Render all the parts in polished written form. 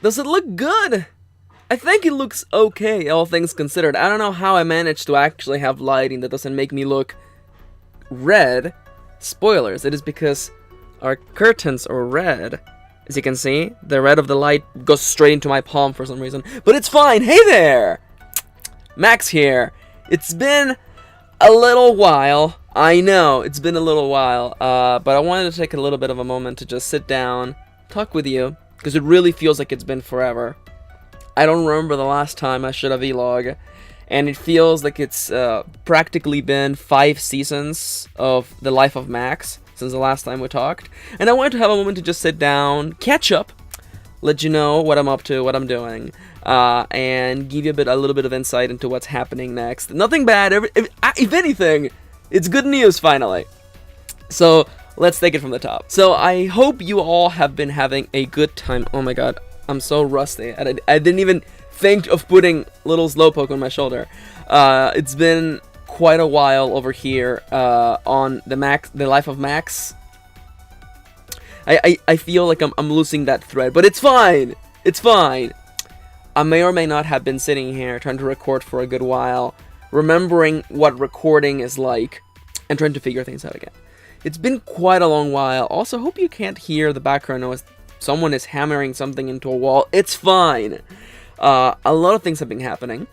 Does it look good? I think it looks okay, all things considered. I don't know how I managed to actually have lighting that doesn't make me look red. Spoilers, it is because our curtains are red. As you can see, the red of the light goes straight into my palm for some reason. But it's fine! Hey there! Max here. It's been a little while. I know, it's been a little while. But I wanted to take a little bit of a moment to just sit down, talk with you, because it really feels like it's been forever. I don't remember the last time I should have vlog, and it feels like it's practically been 5 seasons of the life of Max since the last time we talked. And I wanted to have a moment to just sit down, catch up, let you know what I'm up to, what I'm doing, and give you a little bit of insight into what's happening next. Nothing bad. If anything, it's good news finally. So let's take it from the top. So I hope you all have been having a good time. Oh my god, I'm so rusty. I didn't even think of putting little Slowpoke on my shoulder. It's been quite a while over here on the life of Max. I feel like I'm losing that thread, but it's fine. It's fine. I may or may not have been sitting here trying to record for a good while, remembering what recording is like, and trying to figure things out again. It's been quite a long while. Also, hope you can't hear the background noise. Someone is hammering something into a wall. It's fine. A lot of things have been happening.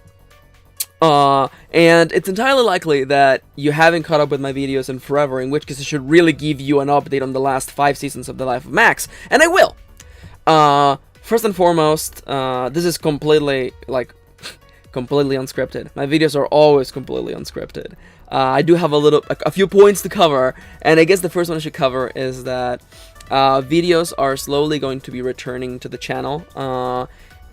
And it's entirely likely that you haven't caught up with my videos in forever, in which case I should really give you an update on the last 5 seasons of The Life of Max. And I will! First and foremost, this is completely unscripted. My videos are always completely unscripted. I do have a few points to cover, and I guess the first one I should cover is that videos are slowly going to be returning to the channel.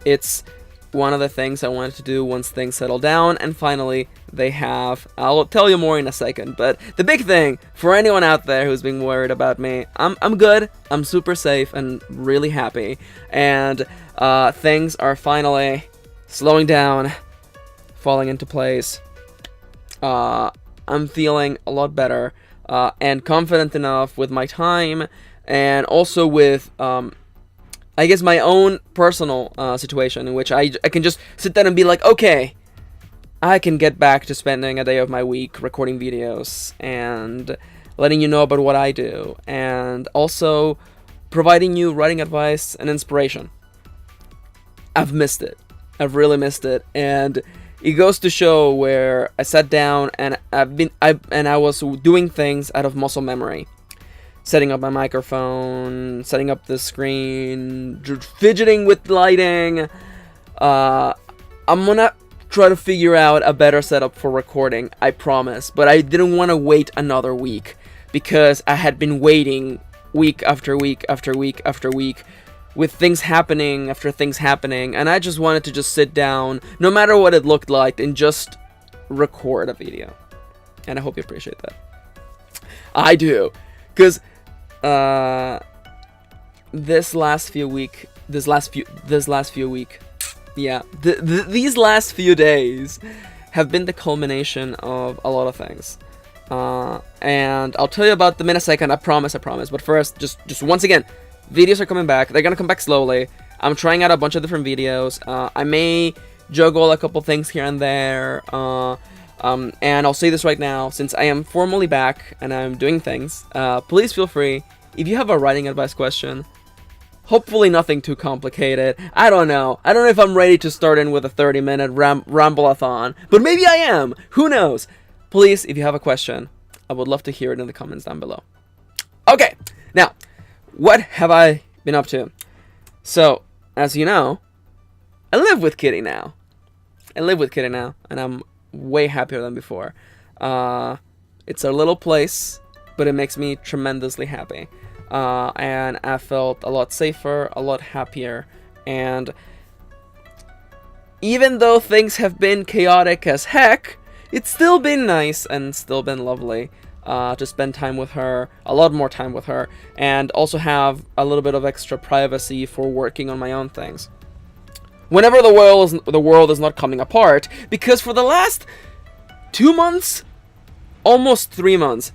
It's one of the things I wanted to do once things settle down, and finally they have. I'll tell you more in a second, but the big thing for anyone out there who's been worried about me, I'm good, I'm super safe and really happy, and things are finally slowing down, falling into place. I'm feeling a lot better and confident enough with my time, and also with I guess my own personal situation, in which I can just sit down and be like, okay, I can get back to spending a day of my week recording videos and letting you know about what I do, and also providing you writing advice and inspiration. I've missed it. I've really missed it, and it goes to show where I sat down and I was doing things out of muscle memory. Setting up my microphone, setting up the screen, fidgeting with lighting. I'm gonna try to figure out a better setup for recording, I promise. But I didn't want to wait another week, because I had been waiting week after week after week after week, with things happening after things happening, and I just wanted to just sit down, no matter what it looked like, and just record a video. And I hope you appreciate that. I do, because these last few days have been the culmination of a lot of things. And I'll tell you about them in a second, I promise. But first, just once again, videos are coming back. They're gonna come back slowly. I'm trying out a bunch of different videos. I may juggle a couple things here and there. And I'll say this right now, since I am formally back and I'm doing things, please feel free, if you have a writing advice question, hopefully nothing too complicated. I don't know if I'm ready to start in with a 30-minute ramble-a-thon, but maybe I am, who knows? Please, if you have a question, I would love to hear it in the comments down below. Okay, now, what have I been up to? So, as you know, I live with Kitty now, and I'm way happier than before. It's a little place, but it makes me tremendously happy. And I felt a lot safer, a lot happier, and even though things have been chaotic as heck, it's still been nice and still been lovely to spend time with her, a lot more time with her, and also have a little bit of extra privacy for working on my own things. Whenever the world is not coming apart, because for the last 2 months, almost 3 months,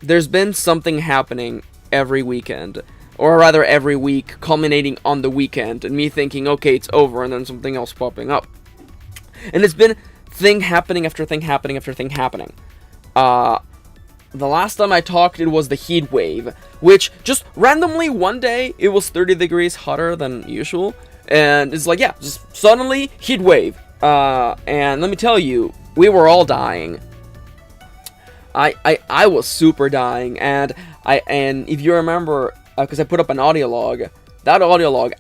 there's been something happening every weekend. or rather every week, culminating on the weekend, and me thinking, okay, it's over, and then something else popping up. And it's been thing happening after thing happening after thing happening. The last time I talked, it was the heat wave, which just randomly one day, it was 30 degrees hotter than usual, and it's like, yeah, just suddenly heat wave. And let me tell you, we were all dying. I was super dying, and if you remember, because I put up an audio log,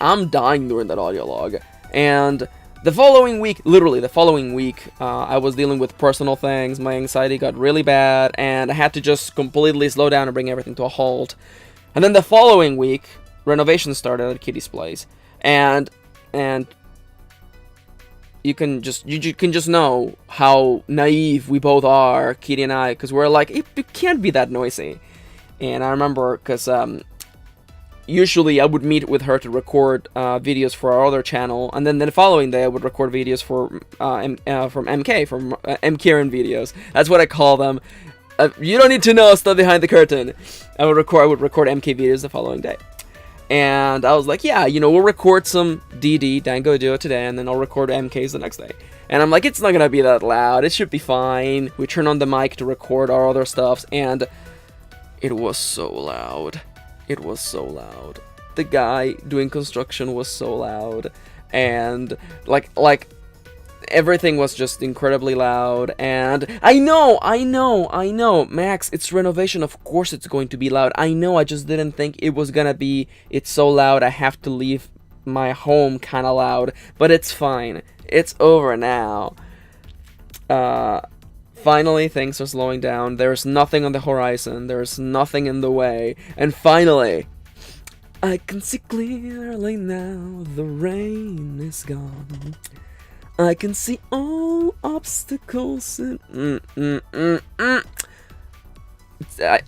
I'm dying during that audio log, and the following week, literally the following week, I was dealing with personal things, my anxiety got really bad, and I had to just completely slow down and bring everything to a halt. And then the following week, renovation started at Kitty's place, and you can just know how naive we both are, Kitty and I, because we're like, it can't be that noisy. And I remember, because usually I would meet with her to record videos for our other channel, and then the following day I would record videos for from MKaren videos. That's what I call them. You don't need to know stuff behind the curtain. I would record MK videos the following day. And I was like, yeah, we'll record some DD, Dango Duo today, and then I'll record MKs the next day. And I'm like, it's not gonna be that loud, it should be fine. We turn on the mic to record our other stuffs, and it was so loud. It was so loud. The guy doing construction was so loud, and like everything was just incredibly loud. And I know, Max, it's renovation, of course it's going to be loud. I know, I just didn't think it was gonna be, it's so loud I have to leave my home kinda loud, but it's fine. It's over now. Finally, things are slowing down. There's nothing on the horizon. There's nothing in the way. And finally, I can see clearly now. The rain is gone. I can see all obstacles.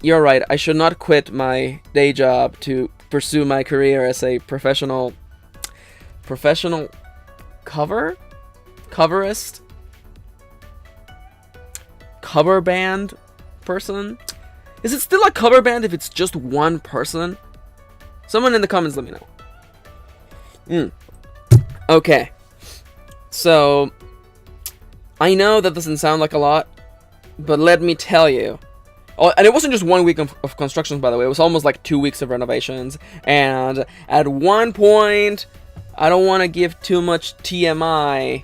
You're right. I should not quit my day job to pursue my career as a professional coverist. Cover band person? Is it still a cover band if it's just one person? Someone in the comments let me know. Okay. So, I know that doesn't sound like a lot, but let me tell you. Oh, and it wasn't just 1 week of construction, by the way. It was almost like 2 weeks of renovations. And at one point, I don't want to give too much TMI.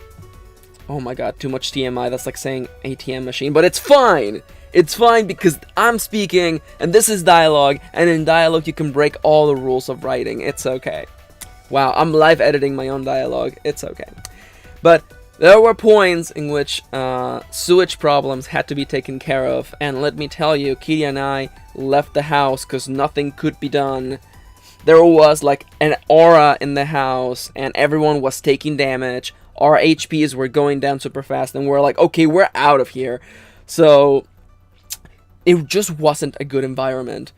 Oh my god, too much TMI, that's like saying ATM machine, but it's fine! It's fine because I'm speaking, and this is dialogue, and in dialogue you can break all the rules of writing, it's okay. Wow, I'm live editing my own dialogue, it's okay. But there were points in which sewage problems had to be taken care of, and let me tell you, Kitty and I left the house because nothing could be done. There was like an aura in the house, and everyone was taking damage. Our HPs were going down super fast, and we're like, okay, we're out of here. So it just wasn't a good environment.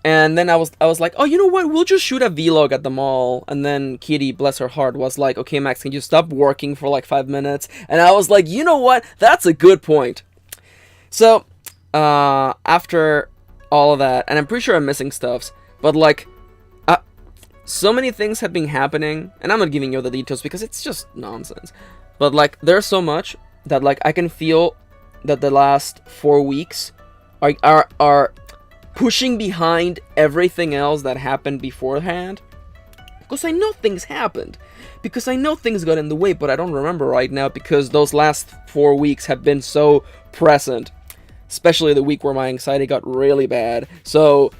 And then I was like, oh, you know what? We'll just shoot a vlog at the mall. And then Kitty, bless her heart, was like, okay, Max, can you stop working for like 5 minutes? And I was like, you know what? That's a good point. So after all of that, and I'm pretty sure I'm missing stuffs, but like, so many things have been happening, and I'm not giving you the details because it's just nonsense. But like, there's so much that like I can feel that the last 4 weeks are pushing behind everything else that happened beforehand. Because I know things happened. Because I know things got in the way, but I don't remember right now because those last 4 weeks have been so present. Especially the week where my anxiety got really bad. So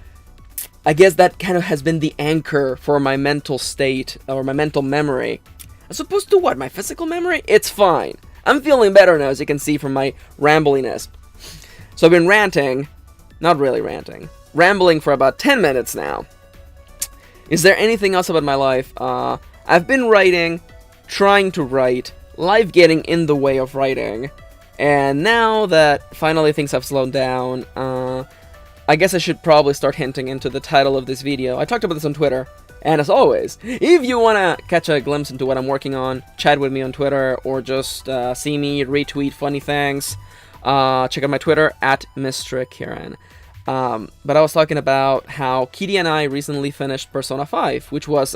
I guess that kind of has been the anchor for my mental state, or my mental memory. As opposed to what, my physical memory? It's fine. I'm feeling better now, as you can see from my rambliness. So I've been ranting, not really ranting, rambling for about 10 minutes now. Is there anything else about my life? I've been writing, trying to write, life getting in the way of writing. And now that finally things have slowed down, I guess I should probably start hinting into the title of this video. I talked about this on Twitter, and as always, if you want to catch a glimpse into what I'm working on, chat with me on Twitter, or just see me retweet funny things, check out my Twitter, @MrKieran. But I was talking about how Kitty and I recently finished Persona 5, which was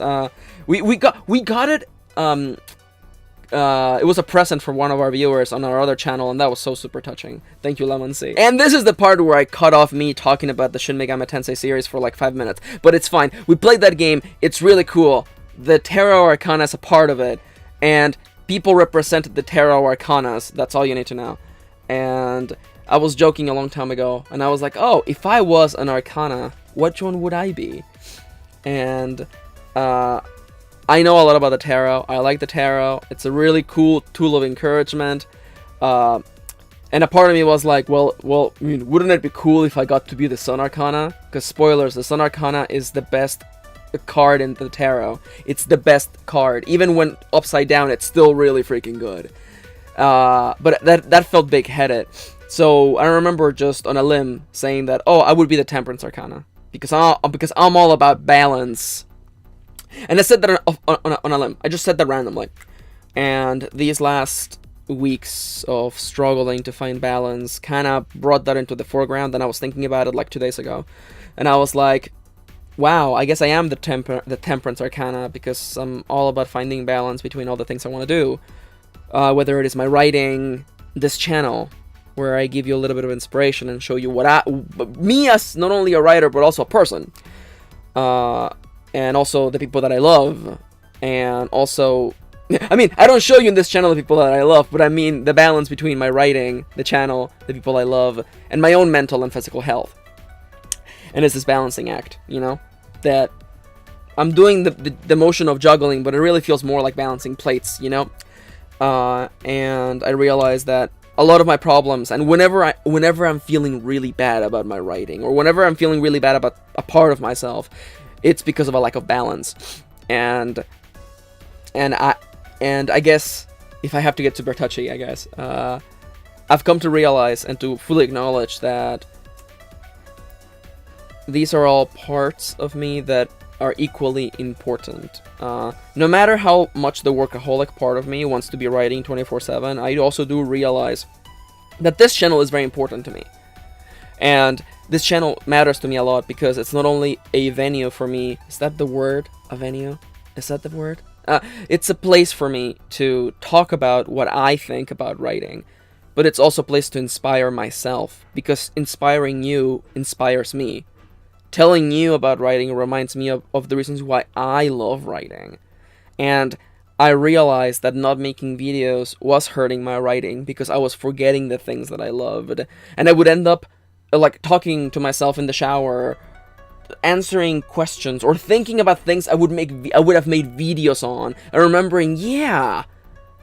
we got it. It was a present from one of our viewers on our other channel, and that was so super touching. Thank you, Lemon C. And this is the part where I cut off me talking about the Shin Megami Tensei series for like 5 minutes, but it's fine. We played that game. It's really cool. The Tarot Arcana is a part of it, and people represented the Tarot Arcanas. That's all you need to know. And I was joking a long time ago, and I was like, oh, if I was an Arcana, which one would I be? And I know a lot about the Tarot. I like the Tarot. It's a really cool tool of encouragement. And a part of me was like, well, I mean, wouldn't it be cool if I got to be the Sun Arcana? Because spoilers, the Sun Arcana is the best card in the Tarot. It's the best card. Even when upside down, it's still really freaking good. But that felt big-headed. So I remember just on a limb saying that, oh, I would be the Temperance Arcana. Because I'm all about balance. And I said that on a limb. I just said that randomly. And these last weeks of struggling to find balance kind of brought that into the foreground. And I was thinking about it like 2 days ago. And I was like, wow, I guess I am the Temperance Arcana, because I'm all about finding balance between all the things I want to do. Whether it is my writing, this channel, where I give you a little bit of inspiration and show you me as not only a writer, but also a person. And also the people that I love. And also, I mean, I don't show you in this channel the people that I love, but I mean the balance between my writing, the channel, the people I love, and my own mental and physical health. And it's this balancing act, you know, that I'm doing the motion of juggling, but it really feels more like balancing plates, you know. And I realized that a lot of my problems, and whenever I'm feeling really bad about my writing, or whenever I'm feeling really bad about a part of myself, it's because of a lack of balance. And I guess if I have to get super touchy, I guess I've come to realize and to fully acknowledge that these are all parts of me that are equally important. No matter how much the workaholic part of me wants to be writing 24/7, I also do realize that this channel is very important to me. And this channel matters to me a lot because it's not only a venue for me. Is that the word? A venue? Is that the word? It's a place for me to talk about what I think about writing. But it's also a place to inspire myself, because inspiring you inspires me. Telling you about writing reminds me of the reasons why I love writing. And I realized that not making videos was hurting my writing because I was forgetting the things that I loved. And I would end up like talking to myself in the shower, answering questions, or thinking about things I would have made videos on, and remembering, yeah,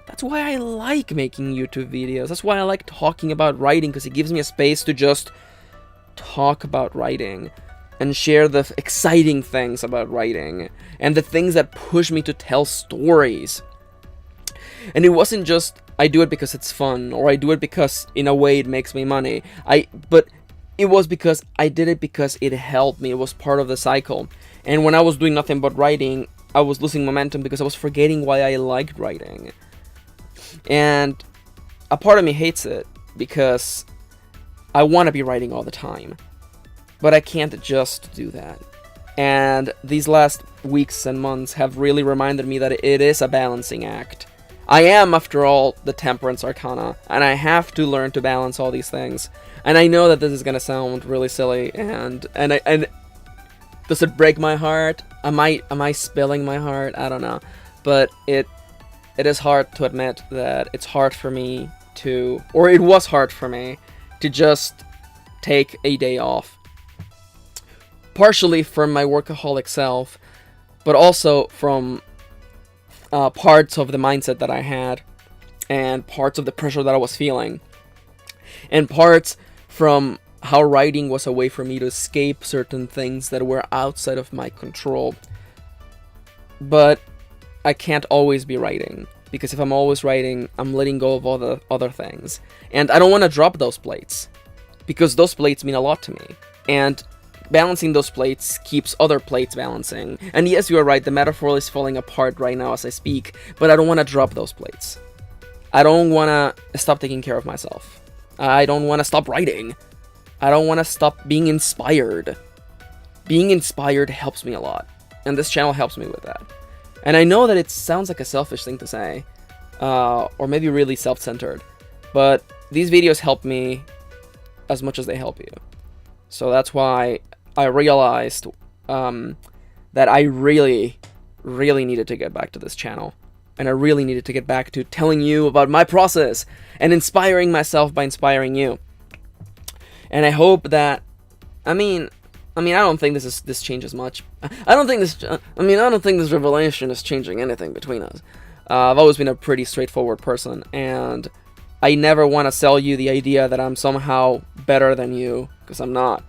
that's why I like making YouTube videos. That's why I like talking about writing, because it gives me a space to just talk about writing and share the exciting things about writing and the things that push me to tell stories. And it wasn't just I do it because it's fun, or I do it because in a way it makes me money. But it was because I did it because it helped me. It was part of the cycle. And when I was doing nothing but writing, I was losing momentum because I was forgetting why I liked writing. And a part of me hates it because I want to be writing all the time. But I can't just do that. And these last weeks and months have really reminded me that it is a balancing act. I am, after all, the Temperance Arcana, and I have to learn to balance all these things. And I know that this is gonna sound really silly, and does it break my heart? Am I spilling my heart? I don't know. But it is hard to admit that it's hard for me to, or it was hard for me to just take a day off. Partially from my workaholic self, but also from parts of the mindset that I had, and parts of the pressure that I was feeling, and parts from how writing was a way for me to escape certain things that were outside of my control. But I can't always be writing, because if I'm always writing, I'm letting go of all the other things. And I don't want to drop those plates, because those plates mean a lot to me. And balancing those plates keeps other plates balancing. And yes, you are right, the metaphor is falling apart right now as I speak, but I don't want to drop those plates. I don't want to stop taking care of myself. I don't want to stop writing. I don't want to stop being inspired. Being inspired helps me a lot, and this channel helps me with that. And I know that it sounds like a selfish thing to say, or maybe really self-centered, but these videos help me as much as they help you. So that's why I realized that I really needed to get back to this channel. And I really needed to get back to telling you about my process and inspiring myself by inspiring you. And I hope that, I mean, I don't think this changes much. I don't think this revelation is changing anything between us. I've always been a pretty straightforward person, and I never want to sell you the idea that I'm somehow better than you, because I'm not.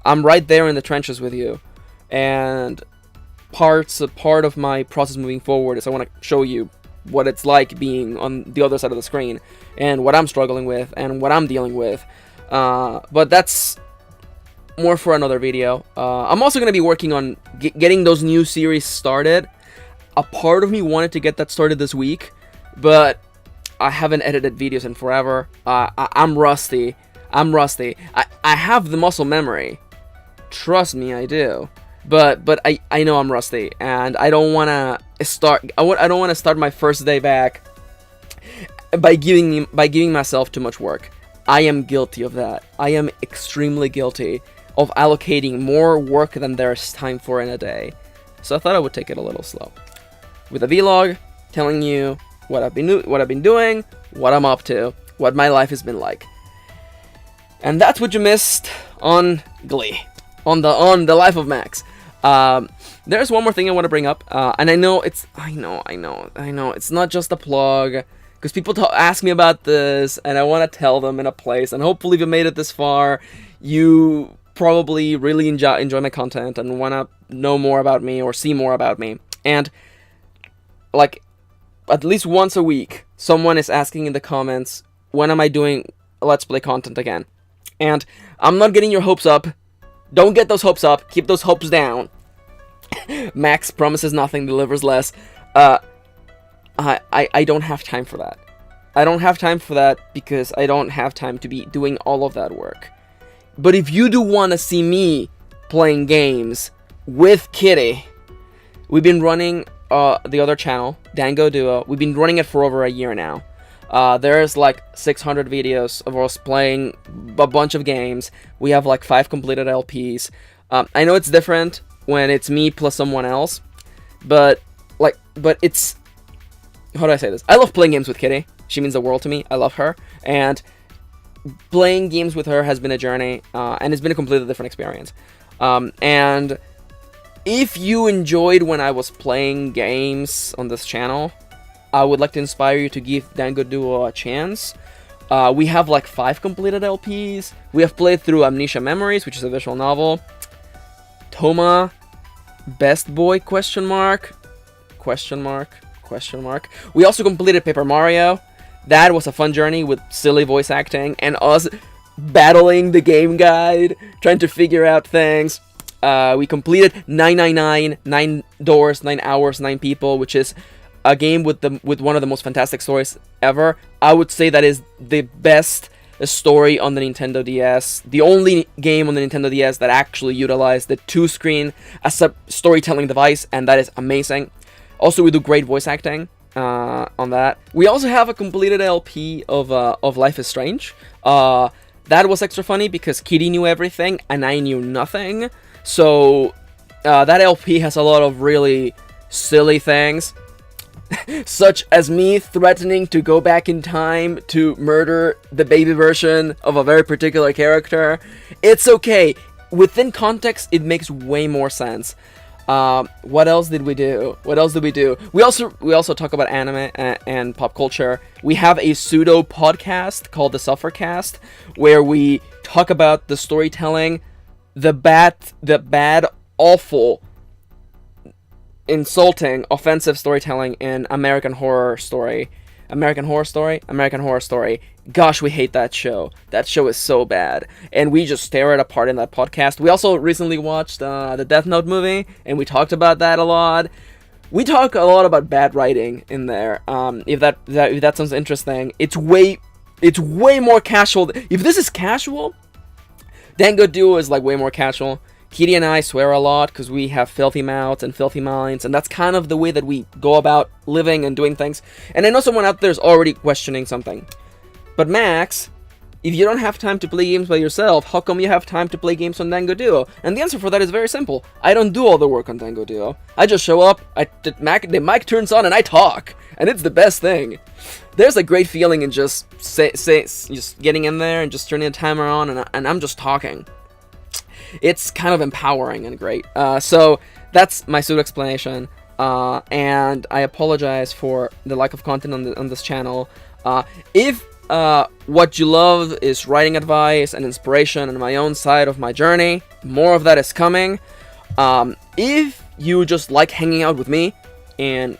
I'm right there in the trenches with you, and part of my process moving forward is I want to show you what it's like being on the other side of the screen, and what I'm struggling with, and what I'm dealing with. But that's more for another video. I'm also going to be working on getting those new series started. A part of me wanted to get that started this week, but I haven't edited videos in forever. I'm rusty. I have the muscle memory. Trust me, I do. But I know I'm rusty, and I don't want to start. I don't want to start my first day back by giving myself too much work. I am guilty of that. I am extremely guilty of allocating more work than there's time for in a day. So I thought I would take it a little slow, with a vlog telling you what I've been doing, what I'm up to, what my life has been like. And that's what you missed on Glee, on the life of Max. There's one more thing I want to bring up, and I know it's not just a plug, because people ask me about this, and I want to tell them in a place, and hopefully if you made it this far, you probably really enjoy my content and want to know more about me or see more about me. And like at least once a week, someone is asking in the comments, when am I doing Let's Play content again? And I'm not getting your hopes up. Don't get those hopes up. Keep those hopes down. Max promises nothing, delivers less. I don't have time for that. I don't have time for that because I don't have time to be doing all of that work. But if you do want to see me playing games with Kitty, we've been running the other channel, Dango Duo. We've been running it for over a year now. There's like 600 videos of us playing a bunch of games. We have like 5 completed LPs. I know it's different when it's me plus someone else, but it's, how do I say this? I love playing games with Kitty. She means the world to me. I love her, and playing games with her has been a journey, and it's been a completely different experience. And if you enjoyed when I was playing games on this channel, I would like to inspire you to give Dango Duo a chance. We have like 5 completed LPs. We have played through Amnesia Memories, which is a visual novel. Toma, Best Boy, question mark. We also completed Paper Mario. That was a fun journey with silly voice acting and us battling the game guide, trying to figure out things. We completed 999, 9 doors, 9 hours, 9 people, which is a game with one of the most fantastic stories ever. I would say that is the best story on the Nintendo DS. The only game on the Nintendo DS that actually utilized the 2-screen as a storytelling device, and that is amazing. Also, we do great voice acting on that. We also have a completed LP of Life is Strange. That was extra funny because Kitty knew everything and I knew nothing. So that LP has a lot of really silly things, such as me threatening to go back in time to murder the baby version of a very particular character. It's okay. Within context, it makes way more sense. What else did we do? We also talk about anime and pop culture. We have a pseudo podcast called the Suffercast, where we talk about the storytelling, the bad, awful, insulting, offensive storytelling in American Horror Story. Gosh, we hate that show. That show is so bad, and we just tear it apart in that podcast. We also recently watched the Death Note movie, and we talked about that a lot. We talk a lot about bad writing in there. If that sounds interesting, it's way more casual. If this is casual, Dango Duo is like way more casual. Kitty and I swear a lot because we have filthy mouths and filthy minds, and that's kind of the way that we go about living and doing things. And I know someone out there is already questioning something. But Max, if you don't have time to play games by yourself, how come you have time to play games on Dango Duo? And the answer for that is very simple. I don't do all the work on Dango Duo. I just show up, the mic turns on, and I talk. And it's the best thing. There's a great feeling in just just getting in there and just turning the timer on, and I'm just talking. It's kind of empowering and great. So that's my pseudo explanation. And I apologize for the lack of content on this channel. If what you love is writing advice and inspiration and my own side of my journey, more of that is coming. If you just like hanging out with me and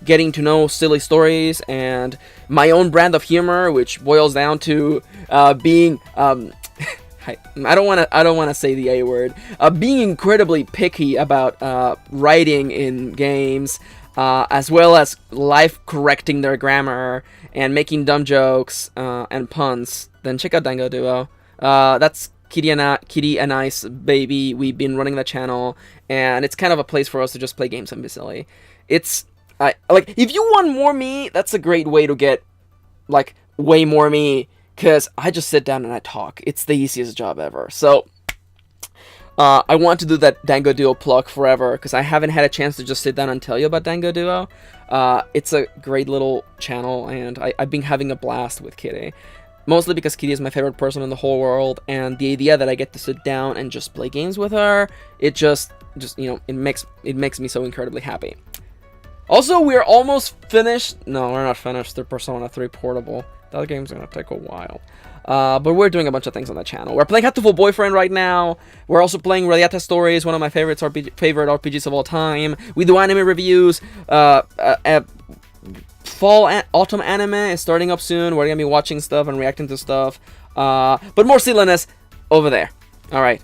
getting to know silly stories and my own brand of humor, which boils down to being I don't want to say the A word. Being incredibly picky about writing in games, as well as life correcting their grammar and making dumb jokes and puns, then check out Dango Duo. That's Kitty and I's baby. We've been running the channel, and it's kind of a place for us to just play games and be silly. It's like, if you want more me, that's a great way to get like way more me. Because I just sit down and I talk. It's the easiest job ever. So, I want to do that Dango Duo plug forever, because I haven't had a chance to just sit down and tell you about Dango Duo. It's a great little channel, and I've been having a blast with Kitty. Mostly because Kitty is my favorite person in the whole world, and the idea that I get to sit down and just play games with her, it just you know, it makes me so incredibly happy. Also, we're almost finished. No, we're not finished. The Persona 3 Portable. That game's gonna take a while. But we're doing a bunch of things on the channel. We're playing Hatoful Boyfriend right now. We're also playing Reliata Stories, one of my favorite RPGs of all time. We do anime reviews. Autumn anime is starting up soon. We're gonna be watching stuff and reacting to stuff. But more silliness over there. Alright.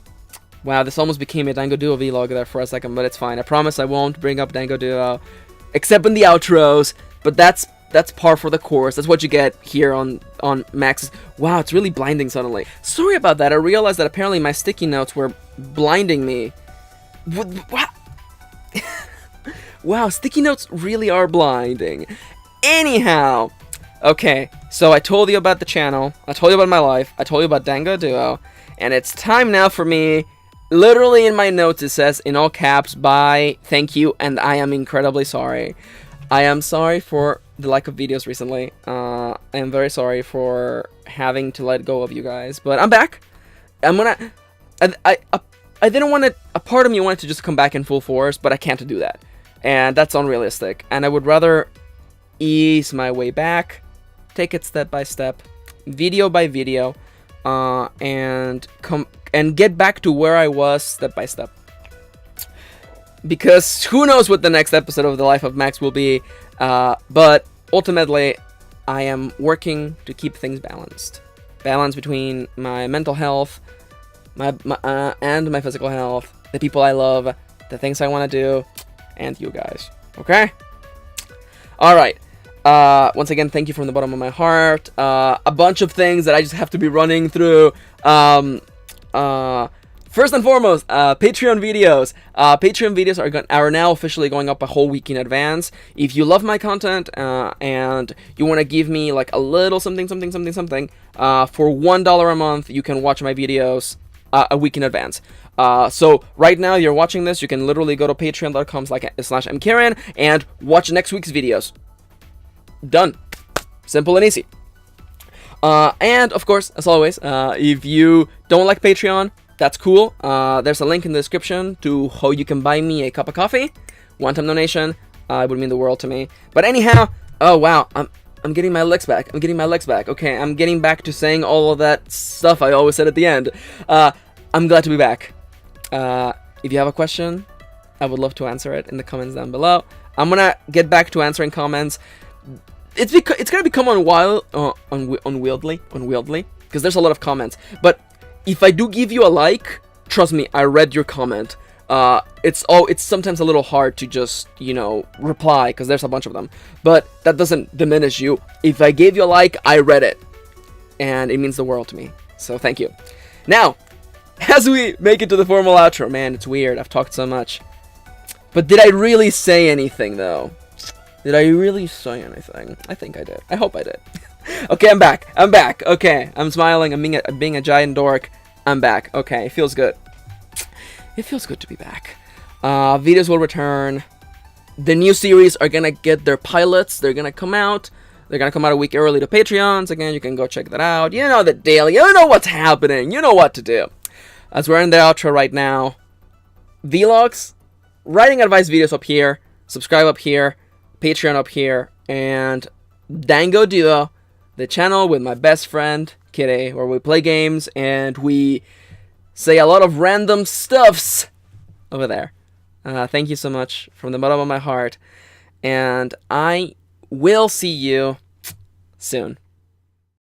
Wow, this almost became a Dango Duo vlog there for a second, but it's fine. I promise I won't bring up Dango Duo, except in the outros. But that's par for the course. That's what you get here on Max's. Wow, it's really blinding suddenly. Sorry about that. I realized that apparently my sticky notes were blinding me. Wow. Wow, sticky notes really are blinding. Anyhow, okay, so I told you about the channel. I told you about my life. I told you about Dango Duo. And it's time now for me. Literally in my notes it says in all caps, bye, thank you, and I am incredibly sorry. I am sorry for the lack of videos recently. I am very sorry for having to let go of you guys, but I'm back. I'm gonna. I didn't want to. A part of me wanted to just come back in full force, but I can't do that, and that's unrealistic. And I would rather ease my way back, take it step by step, video by video, and get back to where I was step by step. Because who knows what the next episode of The Life of Max will be, but ultimately, I am working to keep things balanced. Balance between my mental health, and my physical health, the people I love, the things I want to do, and you guys. Okay? Alright. Once again, thank you from the bottom of my heart. A bunch of things that I just have to be running through. First and foremost, Patreon videos. Patreon videos are now officially going up a whole week in advance. If you love my content and you want to give me like a little something, for $1 a month, you can watch my videos a week in advance. So right now you're watching this, you can literally go to patreon.com/mkaren and watch next week's videos. Done. Simple and easy. And of course, as always, if you don't like Patreon, that's cool. There's a link in the description to how you can buy me a cup of coffee. One-time donation. It would mean the world to me. But anyhow, oh wow, I'm getting my licks back. Okay, I'm getting back to saying all of that stuff I always said at the end. I'm glad to be back. If you have a question, I would love to answer it in the comments down below. I'm gonna get back to answering comments. It's gonna become unwieldy, because there's a lot of comments. But if I do give you a like, trust me, I read your comment. It's sometimes a little hard to just, you know, reply, because there's a bunch of them. But that doesn't diminish you. If I gave you a like, I read it. And it means the world to me. So thank you. Now, as we make it to the formal outro. Man, it's weird. I've talked so much. But did I really say anything, though? Did I really say anything? I think I did. I hope I did. Okay, I'm back. I'm back. Okay, I'm smiling. I'm being a giant dork. I'm back. Okay, it feels good. It feels good to be back. Videos will return. The new series are gonna get their pilots. They're gonna come out. They're gonna come out a week early to Patreons. Again, you can go check that out. You know the deal. You know what's happening. You know what to do. As we're in the outro right now, vlogs, writing advice videos up here, subscribe up here, Patreon up here, and Dango Duo, the channel with my best friend, Kitty, where we play games and we say a lot of random stuffs over there. Thank you so much from the bottom of my heart, and I will see you soon.